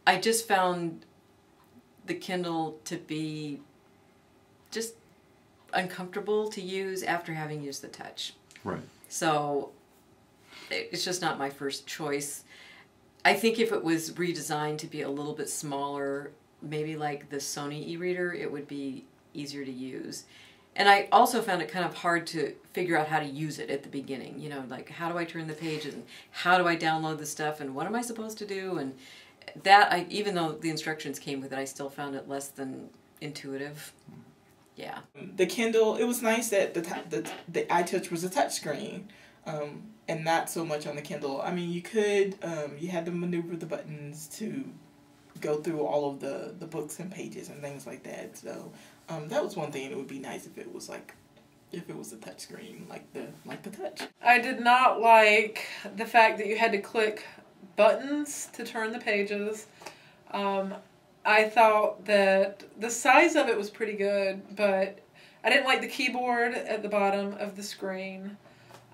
I just found the Kindle to be just uncomfortable to use after having used the Touch. Right. So it's just not my first choice. I think if it was redesigned to be a little bit smaller, maybe like the Sony eReader, it would be easier to use. And I also found it kind of hard to figure out how to use it at the beginning. You know, like how do I turn the pages and how do I download the stuff and what am I supposed to do? And that, even though the instructions came with it, I still found it less than intuitive. Yeah. The Kindle, it was nice that the iTouch was a touch screen, and not so much on the Kindle. I mean, you could, you had to maneuver the buttons to go through all of the books and pages and things like that. So that was one thing. It would be nice if it was like, if it was a touch screen like the Touch. I did not like the fact that you had to click buttons to turn the pages. I thought that the size of it was pretty good, but I didn't like the keyboard at the bottom of the screen.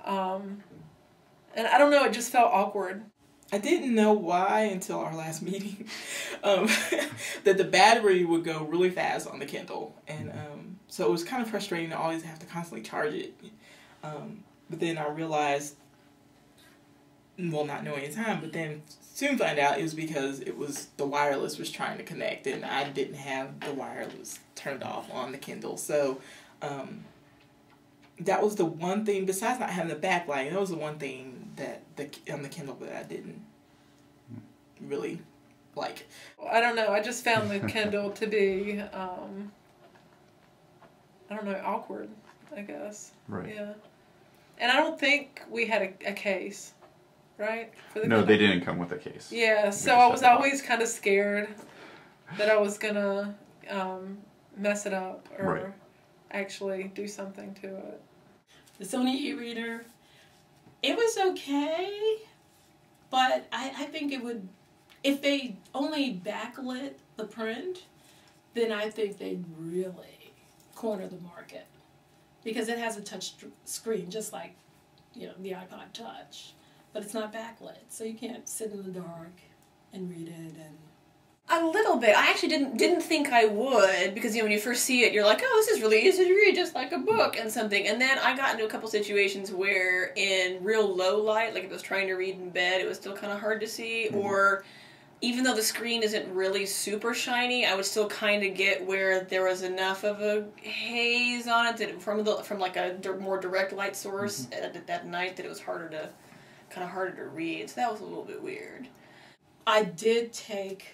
And I don't know, it just felt awkward. I didn't know why until our last meeting that the battery would go really fast on the Kindle. And so it was kind of frustrating to always have to constantly charge it. But then I realized, well, not knowing at the time, but then soon find out it was because the wireless was trying to connect and I didn't have the wireless turned off on the Kindle. So that was the one thing, besides not having the backlight, that was the one thing that on the Kindle that I didn't really like. I don't know, I just found the Kindle to be, I don't know, awkward, I guess. Right. Yeah. And I don't think we had a case. Right? For the No, Kindle. they didn't come with a case. Yeah, so I was always kind of scared that I was going to mess it up or actually do something to it. The Sony eReader, it was okay, but I think it would, if they only backlit the print, then I think they'd really corner the market. Because it has a touch screen, just like, you know, the iPod Touch. But it's not backlit, so you can't sit in the dark and read it. And a little bit. I actually didn't think I would, because you know when you first see it, you're like, oh, this is really easy to read, just like a book and something. And then I got into a couple situations where, in real low light, like if I was trying to read in bed, it was still kind of hard to see. Or even though the screen isn't really super shiny, I would still kind of get where there was enough of a haze on it that from like a more direct light source at night that it was kind of harder to read. So that was a little bit weird. I did take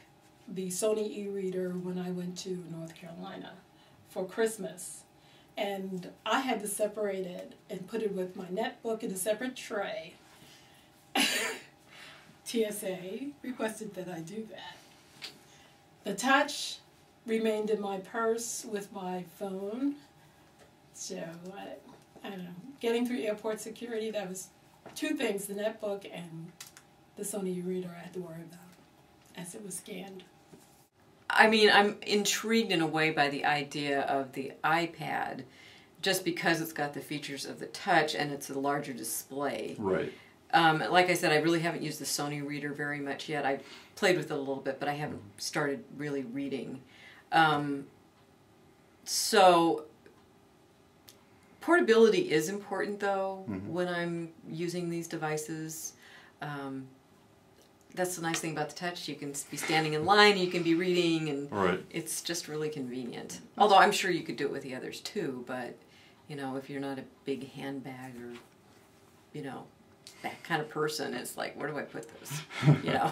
the Sony eReader when I went to North Carolina for Christmas. And I had to separate it and put it with my netbook in a separate tray. TSA requested that I do that. The Touch remained in my purse with my phone. So, I don't know, getting through airport security, that was two things, the netbook and the Sony eReader I had to worry about as it was scanned. I mean, I'm intrigued in a way by the idea of the iPad, just because it's got the features of the Touch and it's a larger display. Right. Like I said, I really haven't used the Sony Reader very much yet. I played with it a little bit, but I haven't started really reading. So portability is important, though, when I'm using these devices. That's the nice thing about the Touch. You can be standing in line, you can be reading, and it's just really convenient. Although I'm sure you could do it with the others too, but you know, if you're not a big handbag or, you know, that kind of person, it's like, where do I put this? You know.